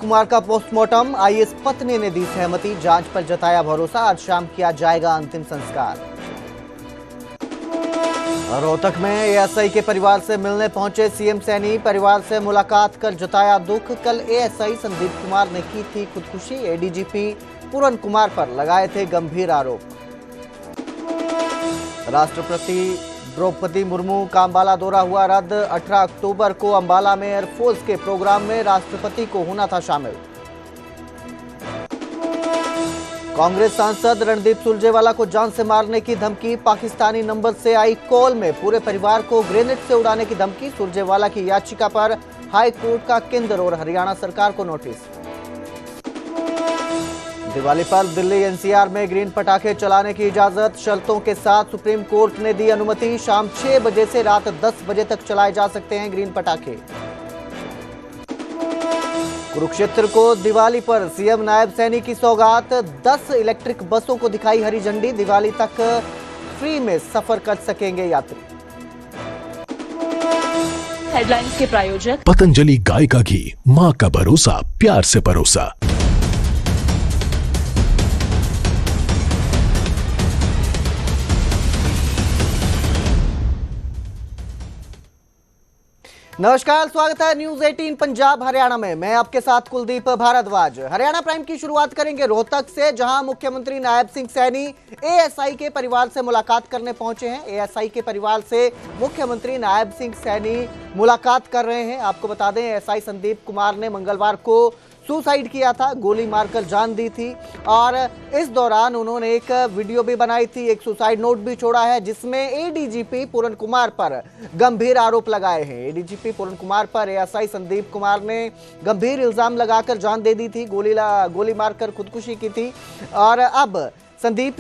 कुमार का postmortem, IAS पत्नी ने दी सहमति, जांच पर जताया भरोसा। आज शाम किया जाएगा अंतिम संस्कार। रोहतक में एएसआई के परिवार से मिलने पहुंचे सीएम सैनी, परिवार से मुलाकात कर जताया दुख। कल एएसआई संदीप कुमार ने की थी खुदकुशी, एडीजीपी पूरन कुमार पर लगाए थे गंभीर आरोप। राष्ट्रपति द्रौपदी मुर्मू का अंबाला दौरा हुआ रद्द, 18 अक्टूबर को अंबाला में एयरफोर्स के प्रोग्राम में राष्ट्रपति को होना था शामिल। कांग्रेस सांसद रणदीप सुरजेवाला को जान से मारने की धमकी, पाकिस्तानी नंबर से आई कॉल में पूरे परिवार को ग्रेनेड से उड़ाने की धमकी। सुरजेवाला की याचिका पर हाई कोर्ट का केंद्र और हरियाणा सरकार को नोटिस। दिवाली पर दिल्ली एनसीआर में ग्रीन पटाखे चलाने की इजाजत, शर्तों के साथ सुप्रीम कोर्ट ने दी अनुमति। शाम 6 बजे से रात 10 बजे तक चलाए जा सकते हैं ग्रीन पटाखे। कुरुक्षेत्र को दिवाली पर सीएम नायब सैनी की सौगात, 10 इलेक्ट्रिक बसों को दिखाई हरी झंडी। दिवाली तक फ्री में सफर कर सकेंगे यात्री। हेडलाइंस के प्रायोजक पतंजलि गाय का घी, मां का भरोसा, प्यार से परोसा। नमस्कार, स्वागत है न्यूज 18 पंजाब हरियाणा में। मैं आपके साथ कुलदीप भारद्वाज। हरियाणा प्राइम की शुरुआत करेंगे रोहतक से, जहां मुख्यमंत्री नायब सिंह सैनी एएसआई के परिवार से मुलाकात करने पहुंचे हैं। एएसआई के परिवार से मुख्यमंत्री नायब सिंह सैनी मुलाकात कर रहे हैं। आपको बता दें, एएसआई संदीप कुमार ने मंगलवार को सुसाइड किया था, गोली मारकर जान दी थी और इस दौरान उन्होंने एक वीडियो भी बनाई थी, एक सुसाइड नोट भी छोड़ा है, जिसमें एडीजीपी पूरन कुमार पर गंभीर आरोप लगाए हैं। एडीजीपी पूरन कुमार पर एएसआई संदीप कुमार ने गंभीर इल्जाम लगाकर जान दे दी थी, गोली मारकर खुदकुशी की थी। और अब संदीप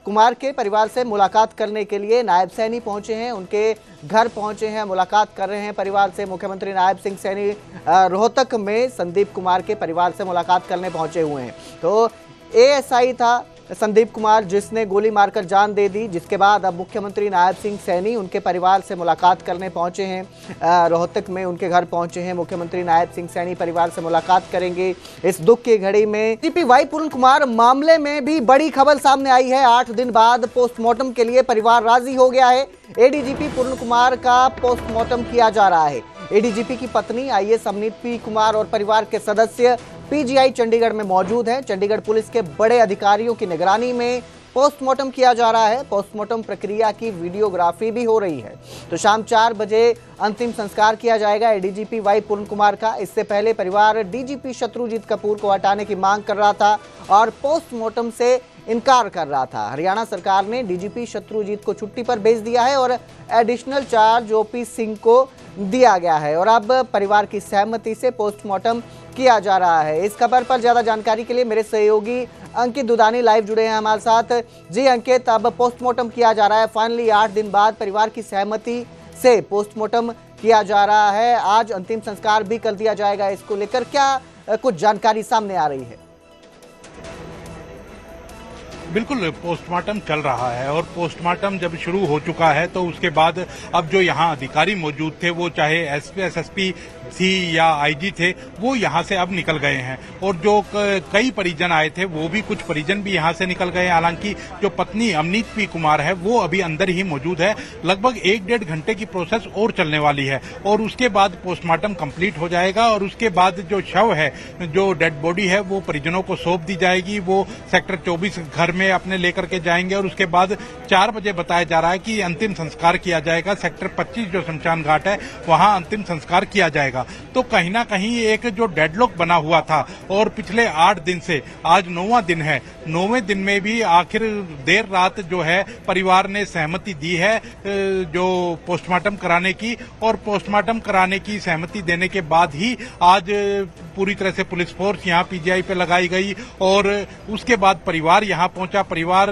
कुमार के परिवार से मुलाकात करने के लिए नायब सैनी पहुंचे हैं, उनके घर पहुंचे हैं, मुलाकात कर रहे हैं परिवार से। मुख्यमंत्री नायब सिंह सैनी रोहतक में संदीप कुमार के परिवार से मुलाकात करने पहुंचे हुए हैं। तो एएसआई था संदीप कुमार जिसने गोली मारकर जान दे दी, जिसके बाद अब मुख्यमंत्री नायब सिंह सैनी उनके परिवार से मुलाकात करने पहुंचे हैं। रोहतक में उनके घर पहुंचे हैं। मुख्यमंत्री नायब सिंह सैनी परिवार से मुलाकात करेंगे इस दुख की घड़ी में। एडीजीपी वाई पूरन कुमार मामले में भी बड़ी खबर सामने आई है। 8 दिन बाद पोस्टमार्टम के लिए परिवार राजी हो गया है। एडीजीपी पूरन कुमार का पोस्टमार्टम किया जा रहा है। एडीजीपी की पत्नी आईएएस अमनीत पी कुमार और परिवार के सदस्य पीजीआई चंडीगढ़ में मौजूद हैं। चंडीगढ़ पुलिस के बड़े अधिकारियों की निगरानी में पोस्टमार्टम किया जा रहा है। पोस्टमार्टम प्रक्रिया की वीडियोग्राफी भी हो रही है। तो शाम 4 बजे अंतिम संस्कार किया जाएगा एडीजीपी वाई पूरन कुमार का। इससे पहले परिवार डीजीपी शत्रुजीत कपूर को हटाने की मांग कर रहा था और पोस्टमार्टम से इनकार कर रहा था। हरियाणा सरकार ने डीजीपी शत्रुजीत को छुट्टी पर भेज दिया है और एडिशनल चार्ज ओपी सिंह को दिया गया है और अब परिवार की सहमति से पोस्टमार्टम किया जा रहा है। इस खबर पर ज्यादा जानकारी के लिए मेरे सहयोगी अंकित दुदानी लाइव जुड़े हैं हमारे साथ। जी अंकित, अब पोस्टमार्टम किया जा रहा है, फाइनली 8 दिन बाद परिवार की सहमति से पोस्टमार्टम किया जा रहा है। आज अंतिम संस्कार भी कर दिया जाएगा। इसको लेकर क्या कुछ जानकारी सामने आ रही है? बिल्कुल, पोस्टमार्टम चल रहा है और पोस्टमार्टम जब शुरू हो चुका है तो उसके बाद अब जो यहाँ अधिकारी मौजूद थे, वो चाहे एसपी एसएसपी थी या आईजी थे, वो यहाँ से अब निकल गए हैं और जो कई परिजन आए थे वो भी, कुछ परिजन भी यहाँ से निकल गए। हालांकि जो पत्नी अमनीत पी कुमार है वो अभी अंदर ही मौजूद है। लगभग 1-1.5 घंटे की प्रोसेस और चलने वाली है और उसके बाद पोस्टमार्टम कंप्लीट हो जाएगा और उसके बाद जो शव है, जो डेड बॉडी है, वो परिजनों को सौंप दी जाएगी। वो सेक्टर 24 घर में अपने लेकर के जाएंगे और उसके बाद 4 बजे बताया जा रहा है कि अंतिम संस्कार किया जाएगा। सेक्टर 25 जो शमशान घाट है, वहां अंतिम संस्कार किया जाएगा। तो कहीं ना कहीं एक जो डेडलॉक बना हुआ था और पिछले 8 दिन से आज 9वां दिन है, 9वें दिन में भी आखिर देर रात जो है परिवार ने सहमति दी है जो पोस्टमार्टम कराने की, और पोस्टमार्टम कराने की सहमति देने के बाद ही आज पूरी तरह से पुलिस फोर्स यहाँ पीजीआई पे लगाई गई और उसके बाद परिवार यहाँ पहुंचा। परिवार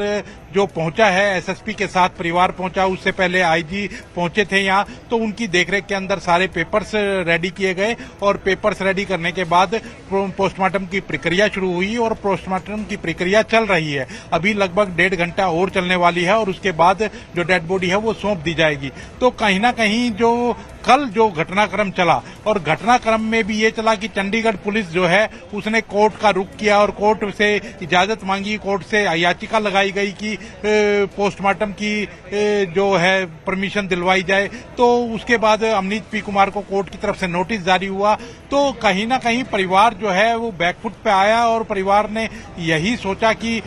जो पहुंचा है एसएसपी के साथ परिवार पहुंचा, उससे पहले आईजी पहुंचे थे यहाँ, तो उनकी देखरेख के अंदर सारे पेपर्स रेडी किए गए और पेपर्स रेडी करने के बाद पोस्टमार्टम की प्रक्रिया शुरू हुई और पोस्टमार्टम की प्रक्रिया चल रही है। अभी लगभग 1.5 घंटा और चलने वाली है और उसके बाद जो डेड बॉडी है वो सौंप दी जाएगी। तो कहीं ना कहीं जो कल जो घटनाक्रम चला और घटनाक्रम में भी ये चला कि चंडीगढ़ पुलिस जो है उसने कोर्ट का रुख किया और कोर्ट से इजाजत मांगी, कोर्ट से याचिका लगाई गई कि पोस्टमार्टम की जो है परमिशन दिलवाई जाए। तो उसके बाद अमनीत पी कुमार को कोर्ट की तरफ से नोटिस जारी हुआ। तो कहीं ना कहीं परिवार जो है वो बैकफुट पे आया और परिवार ने यही सोचा कि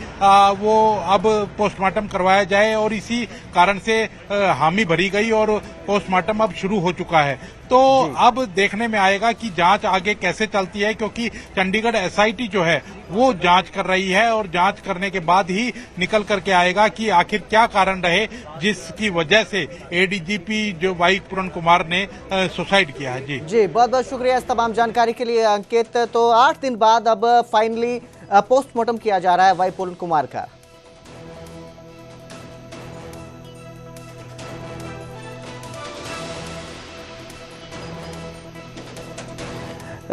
वो अब पोस्टमार्टम करवाया जाए और इसी कारण से हामी भरी गई और पोस्टमार्टम अब शुरू हो चुका है। तो अब देखने में आएगा कि जांच आगे कैसे चलती है, क्योंकि चंडीगढ़ एसआईटी जो है वो जांच कर रही है और जांच करने के बाद ही निकल करके आएगा कि आखिर क्या कारण रहे जिसकी वजह से एडीजीपी जो वाई पूरण कुमार ने सुसाइड किया है। जी बहुत बहुत शुक्रिया इस तमाम जानकारी के लिए अंकित। तो 8 दिन बाद अब फाइनली पोस्टमार्टम किया जा रहा है वाई पूरण कुमार का।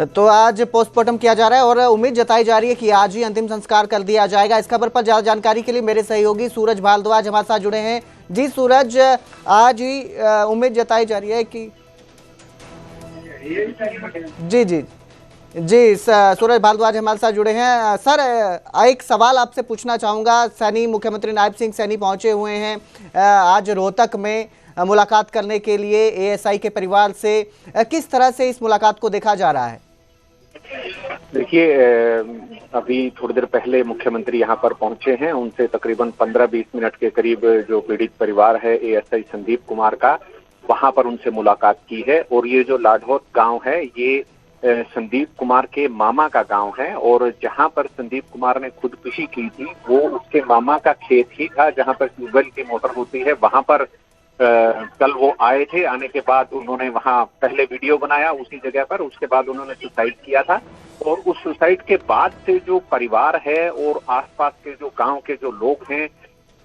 तो आज पोस्टमार्टम किया जा रहा है और उम्मीद जताई जा रही है कि आज ही अंतिम संस्कार कर दिया जाएगा। इस खबर पर ज्यादा जानकारी के लिए मेरे सहयोगी सूरज भारद्वाज हमारे साथ जुड़े हैं। जी सूरज, आज ही उम्मीद जताई जा रही है कि जी सूरज भारद्वाज हमारे साथ जुड़े हैं। सर, एक सवाल आपसे पूछना चाहूंगा। सैनी मुख्यमंत्री नायब सिंह सैनी पहुंचे हुए हैं आज रोहतक में मुलाकात करने के लिए एएसआई के परिवार से। किस तरह से इस मुलाकात को देखा जा रहा है? देखिए, अभी थोड़ी देर पहले मुख्यमंत्री यहाँ पर पहुंचे हैं। उनसे तकरीबन 15-20 मिनट के करीब जो पीड़ित परिवार है एएसआई संदीप कुमार का, वहां पर उनसे मुलाकात की है। और ये जो लाढ़ौत गांव है ये संदीप कुमार के मामा का गांव है और जहां पर संदीप कुमार ने खुदकुशी की थी वो उसके मामा का खेत ही था जहां पर ट्यूबवेल की मोटर होती है। वहां पर कल वो आए थे। आने के बाद उन्होंने वहां पहले वीडियो बनाया उसी जगह पर, उसके बाद उन्होंने सुसाइड किया था। और उस सुसाइड के बाद से जो परिवार है और आसपास के जो गांव के जो लोग हैं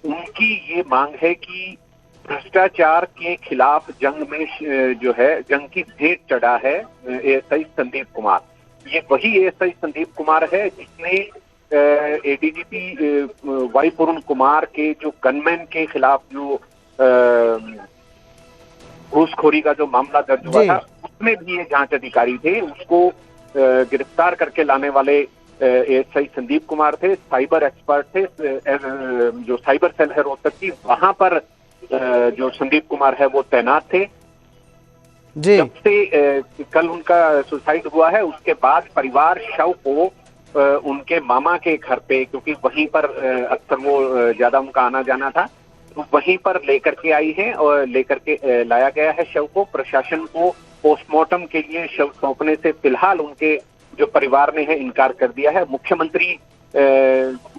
उनकी ये मांग है कि भ्रष्टाचार के खिलाफ जंग में जो है जंग की भेंट चढ़ा है एएसआई संदीप कुमार। ये वही एएसआई संदीप कुमार है जिसने एडीजीपी वाई पूरण कुमार के जो गनमैन के खिलाफ जो घूसखोरी का जो मामला दर्ज हुआ था उसमें भी ये जांच अधिकारी थे। उसको गिरफ्तार करके लाने वाले एएसआई संदीप कुमार थे, साइबर एक्सपर्ट थे। जो साइबर सेल है रोहतक की, वहां पर जो संदीप कुमार है वो तैनात थे। जब से कल उनका सुसाइड हुआ है उसके बाद परिवार शव को उनके मामा के घर पे, क्योंकि वहीं पर अक्सर वो ज्यादा उनका आना जाना था, तो वहीं पर लेकर के आई है और लेकर के लाया गया है शव को। प्रशासन को पोस्टमार्टम के लिए शव सौंपने से फिलहाल उनके जो परिवार ने है इनकार कर दिया है। मुख्यमंत्री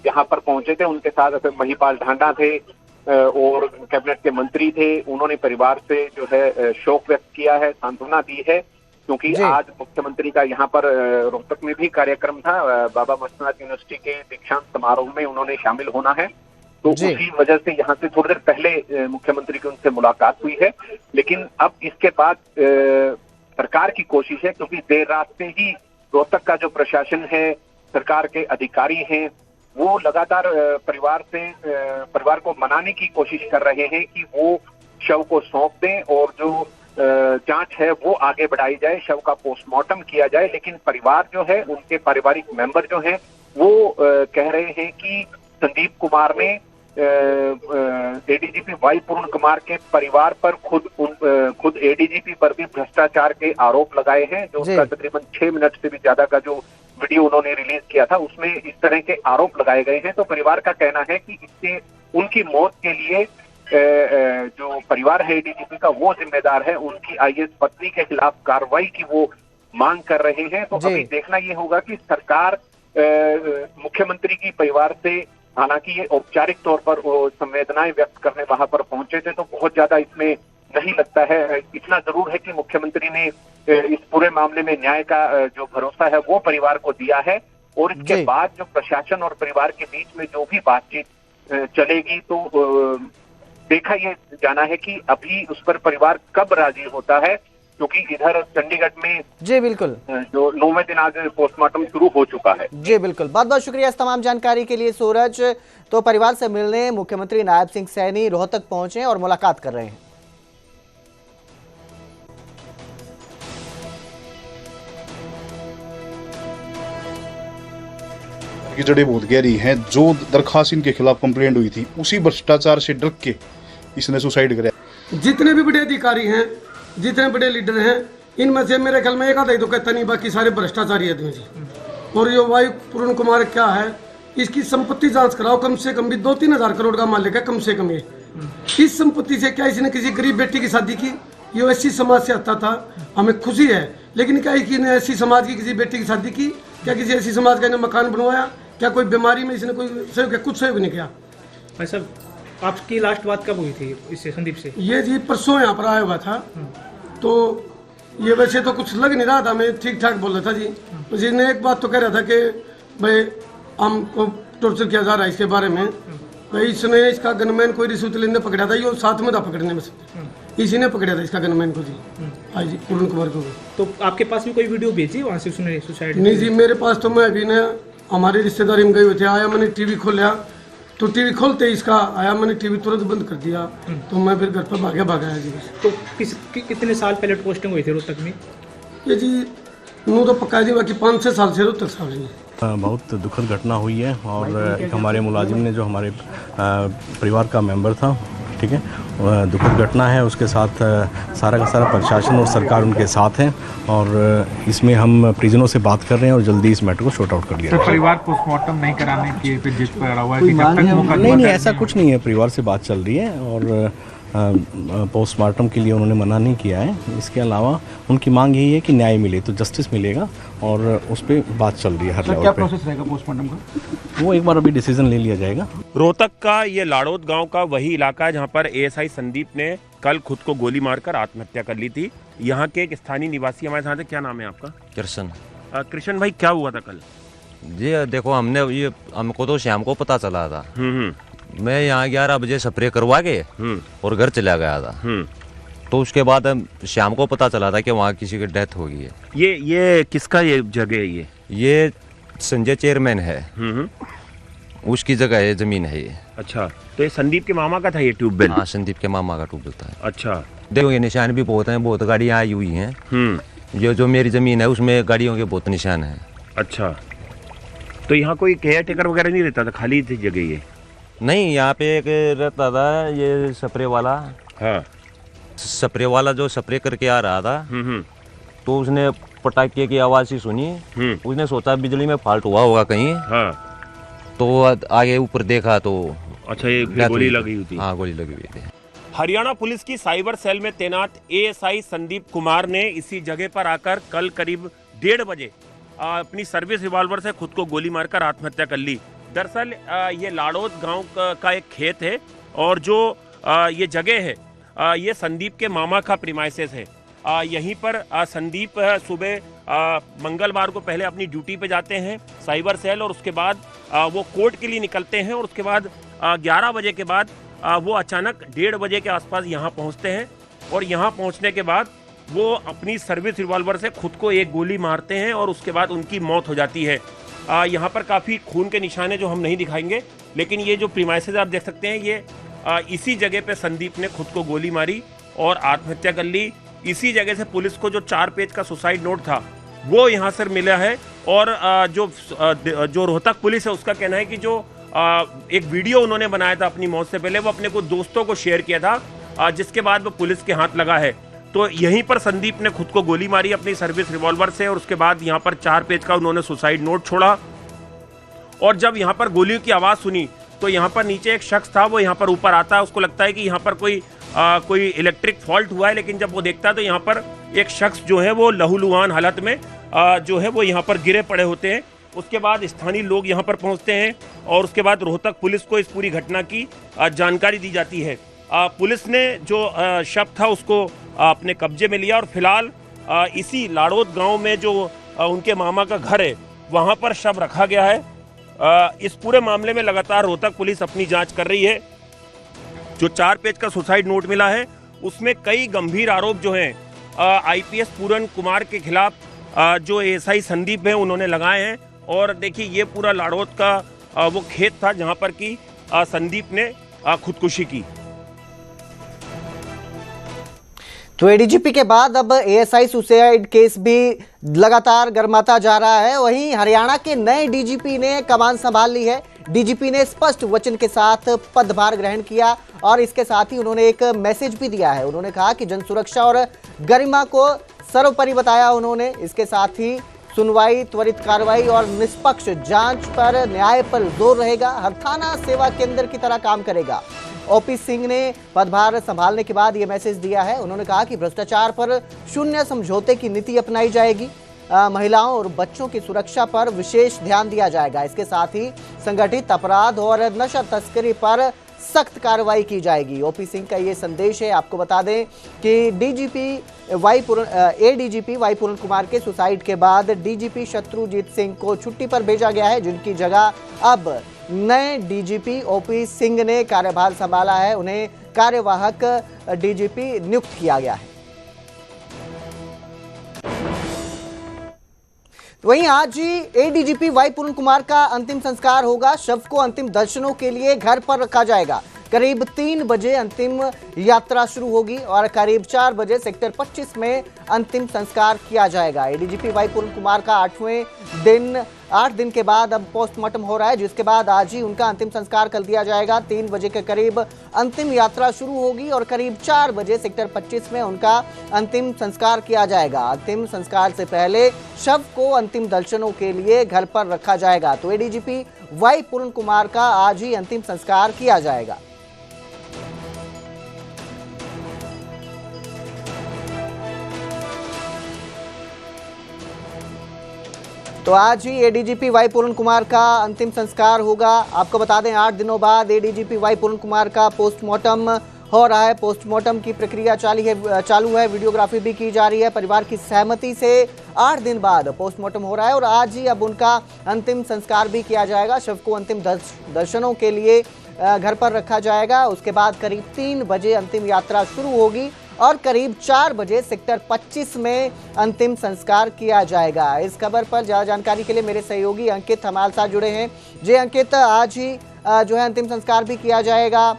यहाँ पर पहुंचे थे, उनके साथ महिपाल ढांडा थे और कैबिनेट के मंत्री थे। उन्होंने परिवार से जो है शोक व्यक्त किया है, सांत्वना दी है, क्योंकि आज मुख्यमंत्री का यहाँ पर रोहतक में भी कार्यक्रम था। बाबा मस्तनाथ यूनिवर्सिटी के दीक्षांत समारोह में उन्होंने शामिल होना है, तो उसी वजह से यहाँ से थोड़ी देर पहले मुख्यमंत्री की उनसे मुलाकात हुई है। लेकिन अब इसके बाद सरकार की कोशिश है, क्योंकि देर रात से ही रोहतक का जो प्रशासन है, सरकार के अधिकारी हैं, वो लगातार परिवार को मनाने की कोशिश कर रहे हैं कि वो शव को सौंप दें और जो जांच है वो आगे बढ़ाई जाए, शव का पोस्टमार्टम किया जाए। लेकिन परिवार जो है, उनके पारिवारिक मेंबर जो हैं वो कह रहे हैं कि संदीप कुमार ने एडीजीपी वाई पूरण कुमार के परिवार पर खुद एडीजीपी पर भी भ्रष्टाचार के आरोप लगाए हैं। जो उसका तकरीबन 6 मिनट से भी ज्यादा का जो वीडियो उन्होंने रिलीज किया था उसमें इस तरह के आरोप लगाए गए हैं। तो परिवार का कहना है कि इससे उनकी मौत के लिए जो परिवार है एडीजीपी का वो जिम्मेदार है। उनकी आईएएस पत्नी के खिलाफ कार्रवाई की वो मांग कर रहे हैं। तो अभी देखना ये होगा कि सरकार मुख्यमंत्री की परिवार से, हालांकि ये औपचारिक तौर पर संवेदनाएं व्यक्त करने वहां पर पहुंचे थे, तो बहुत ज्यादा इसमें नहीं लगता है। इतना जरूर है कि मुख्यमंत्री ने इस पूरे मामले में न्याय का जो भरोसा है वो परिवार को दिया है। और इसके बाद जो प्रशासन और परिवार के बीच में जो भी बातचीत चलेगी तो देखा ये जाना है कि अभी उस पर परिवार कब राजी होता है, क्योंकि इधर चंडीगढ़ में जी बिल्कुल जो 9वें दिन आज पोस्टमार्टम शुरू हो चुका है। जी बिल्कुल, बहुत बहुत शुक्रिया इस तमाम जानकारी के लिए सूरज। तो परिवार से मिलने मुख्यमंत्री नायब सिंह सैनी रोहतक पहुंचे और मुलाकात कर रहे हैं। की जड़ें बहुत गहरी हैं। जो दरखास्त इनके खिलाफ कंप्लेंट हुई थी उसी भ्रष्टाचार से डर के इसने सुसाइड कराया। जितने भी बड़े अधिकारी हैं, जितने बड़े लीडर हैं, इनमें से मेरे ख्याल में एक आधा ही तो कहता नहीं, बाकी सारे भ्रष्टाचारी आदमी जी। और ये वायु पूर्ण कुमार क्या है, इसकी संपत्ति जांच कराओ, कम से कम भी 2-3 हजार करोड़ का मालिक है कम से कम। ये इस संपत्ति से क्या इसने किसी गरीब बेटी की शादी की? ये ऐसी समाज से आता था, हमें खुशी है, लेकिन क्या इसने ऐसी समाज की किसी बेटी की शादी की? क्या किसी ऐसी समाज का इन्हें मकान बनवाया? क्या कोई बीमारी में इसने कोई सहयोग किया? कुछ सहयोग नहीं किया। भाई साहब, आपकी लास्ट बात कब हुई थी इससे, संदीप से? ये जी परसों यहाँ पर आया हुआ था, तो ये वैसे तो कुछ लग नहीं रहा था, मैं ठीक ठाक बोल रहा था जी। जिसने एक बात तो कह रहा था कि भाई हमको टॉर्चर किया जा रहा है इसके बारे में। भाई इसने इसका गनमैन कोई रिश्वत लेने पकड़ा था, ये साथ में था पकड़ने में, इसी ने पकड़ा था इसका गनमैन को जी। हाँ जी, पूर्ण कुमार को। तो आपके पास भी कोई वीडियो भेजी वहाँ से उसने सुसाइड? नहीं जी, मेरे पास तो मैं अभी ने हमारे रिश्तेदारी में गए हुए थे, आया मैंने टीवी खोला तो टीवी खोलते इसका आया, मैंने टीवी तुरंत बंद कर दिया, तो मैं फिर घर पर भागाया जी। तो कितने साल पहले पोस्टिंग हुई थी रोहतक में? ये जी नू तो पक्का जी, बाकी 5-6 साल से रोहतक साहब जी। बहुत दुखद घटना हुई है और एक हमारे मुलाजिम ने जो हमारे परिवार का मेंबर था, ठीक है, दुखद घटना है। उसके साथ सारा का सारा प्रशासन और सरकार उनके साथ है और इसमें हम परिजनों से बात कर रहे हैं और जल्दी इस मैटर को शॉर्ट आउट कर लिया। परिवार पोस्टमार्टम नहीं कराने की पे जिद पर अड़ा हुआ है कि जब तक मुकदमा नहीं, ऐसा कुछ नहीं है। परिवार से बात चल रही है और पोस्टमार्टम के लिए उन्होंने मना नहीं किया है। इसके अलावा उनकी मांग यही है कि न्याय मिले, तो जस्टिस मिलेगा और उस पर बात चल रही है हर लेवल पे। क्या प्रोसेस रहेगा पोस्टमार्टम का? वो एक बार अभी डिसीजन ले लिया जाएगा। रोहतक का ये लाड़ौद गांव का वही इलाका है जहां पर एएसआई संदीप ने कल खुद को गोली मारकर आत्महत्या कर ली थी। यहाँ के एक स्थानीय निवासी हमारे साथ है। क्या नाम है आपका? कृष्ण। कृष्ण भाई, क्या हुआ था कल? जी देखो, हमको तो शाम को पता चला था। मैं यहाँ 11 बजे स्प्रे करवा के और घर चला गया था। तो उसके बाद शाम को पता चला था कि वहाँ किसी की डेथ हो गई है। ये किसका ये जगह है? ये संजय चेयरमैन है, उसकी जगह है, जमीन है ये। अच्छा, तो ये संदीप के मामा का था ये ट्यूबवेल? हाँ, संदीप के मामा का ट्यूबवेल था। अच्छा, देखो ये निशान भी बहुत हैं, बहुत गाड़ियाँ आई हुई हैं। जो मेरी जमीन है उसमें गाड़ियों के बहुत निशान हैं। अच्छा, तो यहाँ कोई केयर टेकर वगैरह नहीं रहता था, खाली थी जगह ये? नहीं, यहाँ पे एक रहता था ये स्प्रे वाला। हाँ, स्प्रे वाला जो स्प्रे करके आ रहा था, तो उसने पटाखे की आवाज ही सुनी। उसने सोचा बिजली में फॉल्ट हुआ होगा कहीं। हाँ, तो आगे ऊपर देखा तो अच्छा, ये गोली लगी हुई थी। हाँ, गोली लगी हुई थी। हरियाणा पुलिस की साइबर सेल में तैनात एएसआई संदीप कुमार ने इसी जगह पर आकर कल करीब 1:30 बजे अपनी सर्विस रिवॉल्वर से खुद को गोली मारकर आत्महत्या कर ली। दरअसल ये लाड़ौद गांव का एक खेत है और जो ये जगह है ये संदीप के मामा का प्रीमाइसेस है। यहीं पर संदीप सुबह मंगलवार को पहले अपनी ड्यूटी पे जाते हैं साइबर सेल, और उसके बाद वो कोर्ट के लिए निकलते हैं और उसके बाद 11 बजे के बाद वो अचानक 1:30 बजे के आसपास यहाँ पहुँचते हैं और यहाँ पहुँचने के बाद वो अपनी सर्विस रिवॉल्वर से खुद को एक गोली मारते हैं और उसके बाद उनकी मौत हो जाती है। यहाँ पर काफ़ी खून के निशान है जो हम नहीं दिखाएंगे, लेकिन ये जो प्रीमाइसेस आप देख सकते हैं ये इसी जगह पे संदीप ने खुद को गोली मारी और आत्महत्या कर ली। इसी जगह से पुलिस को जो 4 पेज का सुसाइड नोट था वो यहाँ से मिला है और जो रोहतक पुलिस है उसका कहना है कि जो एक वीडियो उन्होंने बनाया था अपनी मौत से पहले, वो अपने कुछ दोस्तों को शेयर किया था, जिसके बाद वो पुलिस के हाथ लगा है। तो यहीं पर संदीप ने खुद को गोली मारी अपनी सर्विस रिवॉल्वर से और उसके बाद यहाँ पर 4 पेज का उन्होंने सुसाइड नोट छोड़ा। और जब यहाँ पर गोलियों की आवाज़ सुनी तो यहाँ पर नीचे एक शख्स था, वो यहाँ पर ऊपर आता है, उसको लगता है कि यहाँ पर कोई इलेक्ट्रिक फॉल्ट हुआ है, लेकिन जब वो देखता है तो यहाँ पर एक शख्स जो है वो लहूलुहान हालत में जो है वो यहाँ पर गिरे पड़े होते हैं। उसके बाद स्थानीय लोग यहाँ पर पहुँचते हैं और उसके बाद रोहतक पुलिस को इस पूरी घटना की जानकारी दी जाती है। पुलिस ने जो शव था उसको अपने कब्जे में लिया और फिलहाल इसी लाड़ौद गांव में जो उनके मामा का घर है वहां पर शव रखा गया है इस पूरे मामले में लगातार रोहतक पुलिस अपनी जांच कर रही है। जो 4 पेज का सुसाइड नोट मिला है उसमें कई गंभीर आरोप जो हैं आईपीएस पूरन कुमार के खिलाफ जो एएसआई संदीप हैं उन्होंने लगाए हैं। और देखिए ये पूरा लाड़ौत का वो खेत था जहां पर कि संदीप ने खुदकुशी की। तो एडीजीपी के बाद अब एएसआई सुसाइड केस भी लगातार गर्माता जा रहा है। वहीं हरियाणा के नए डीजीपी ने कमान संभाल ली है। डीजीपी ने स्पष्ट वचन के साथ पदभार ग्रहण किया और इसके साथ ही उन्होंने एक मैसेज भी दिया है। उन्होंने कहा कि जन सुरक्षा और गरिमा को सर्वोपरि बताया उन्होंने। इसके साथ ही सुनवाई, त्वरित कार्रवाई और निष्पक्ष जांच पर, न्याय पर जोर रहेगा। हर थाना सेवा केंद्र की तरह काम करेगा। ओपी सिंह ने पदभार संभालने के बाद यह मैसेज दिया है। उन्होंने कहा कि भ्रष्टाचार पर शून्य समझौते की नीति अपनाई जाएगी। महिलाओं और बच्चों की सुरक्षा पर विशेष ध्यान दिया जाएगा। इसके साथ ही संगठित अपराध और नशा तस्करी पर सख्त कार्रवाई की जाएगी। ओपी सिंह का ये संदेश है। आपको बता दें कि एडीजीपी वाई पूरन कुमार के सुसाइड के बाद डीजीपी शत्रुजीत सिंह को छुट्टी पर भेजा गया है, जिनकी जगह अब नए डीजीपी ओपी सिंह ने कार्यभार संभाला है। उन्हें कार्यवाहक डीजीपी नियुक्त किया गया है। वहीं आज ही एडीजीपी वाई पूरन कुमार का अंतिम संस्कार होगा। शव को अंतिम दर्शनों के लिए घर पर रखा जाएगा। करीब 3 बजे अंतिम यात्रा शुरू होगी और करीब 4 बजे सेक्टर 25 में अंतिम संस्कार किया जाएगा। एडीजीपी वाई पूरन कुमार का 8 दिन के बाद अब पोस्टमार्टम हो रहा है, जिसके बाद आज ही उनका अंतिम संस्कार कर दिया जाएगा। 3 बजे के करीब अंतिम यात्रा शुरू होगी और करीब 4 बजे सेक्टर 25 में उनका अंतिम संस्कार किया जाएगा। अंतिम संस्कार से पहले शव को अंतिम दर्शनों के लिए घर पर रखा जाएगा। तो एडीजीपी वाई पूरन कुमार का आज ही अंतिम संस्कार किया जाएगा। तो आज ही एडीजीपी वाई पूरन कुमार का अंतिम संस्कार होगा। आपको बता दें 8 दिनों बाद एडीजीपी वाई पूरन कुमार का पोस्टमार्टम हो रहा है। पोस्टमार्टम की प्रक्रिया चालू है, वीडियोग्राफी भी की जा रही है। परिवार की सहमति से 8 दिन बाद पोस्टमार्टम हो रहा है और आज ही अब उनका अंतिम संस्कार भी किया जाएगा। शव को अंतिम दर्शनों के लिए घर पर रखा जाएगा। उसके बाद करीब 3 बजे अंतिम यात्रा शुरू होगी और करीब 4 बजे सेक्टर 25 में अंतिम संस्कार किया जाएगा। इस खबर पर ज्यादा जानकारी के लिए मेरे सहयोगी अंकित हमारे साथ जुड़े हैं। जी अंकित, आज ही जो है अंतिम संस्कार भी किया जाएगा।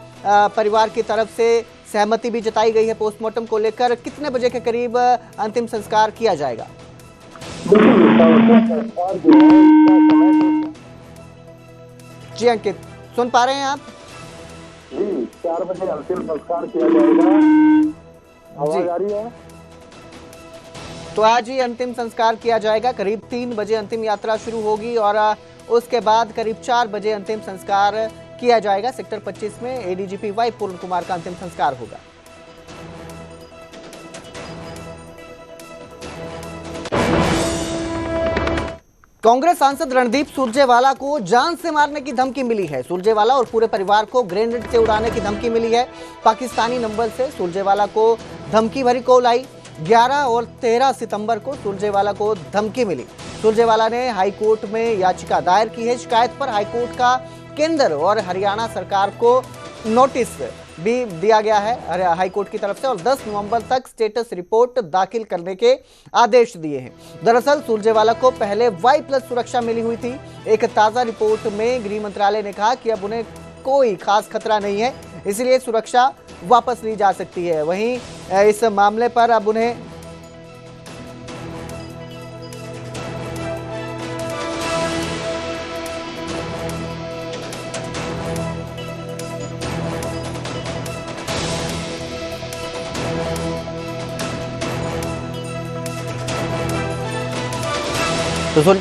परिवार की तरफ से सहमति भी जताई गई है पोस्टमार्टम को लेकर। कितने बजे के करीब अंतिम संस्कार किया जाएगा? जी अंकित, सुन पा रहे हैं आप? जी, 4 बजे अंतिम संस्कार किया जाएगा। आवाज आ रही है? तो आज ही अंतिम संस्कार किया जाएगा। करीब 3 बजे अंतिम यात्रा शुरू होगी और उसके बाद करीब 4 बजे अंतिम संस्कार किया जाएगा। सेक्टर 25 में एडीजीपी वाई पूरन कुमार का अंतिम संस्कार होगा। कांग्रेस सांसद रणदीप सुरजेवाला को जान से मारने की धमकी मिली है। सुरजेवाला और पूरे परिवार को ग्रेनेड से उड़ाने की धमकी मिली है। पाकिस्तानी नंबर से सुरजेवाला को धमकी भरी कॉल आई। 11 और 13 सितंबर को सुरजेवाला को धमकी मिली। सुरजेवाला ने हाईकोर्ट में याचिका दायर की है। शिकायत पर हाईकोर्ट का केंद्र और हरियाणा सरकार को नोटिस भी दिया गया है हाईकोर्ट की तरफ से और 10 नवंबर तक स्टेटस रिपोर्ट दाखिल करने के आदेश दिए हैं। दरअसल सुरजेवाला को पहले Y+ सुरक्षा मिली हुई थी। एक ताजा रिपोर्ट में गृह मंत्रालय ने कहा कि अब उन्हें कोई खास खतरा नहीं है, इसलिए सुरक्षा वापस ली जा सकती है। वहीं इस मामले पर अब उन्हें तो सुन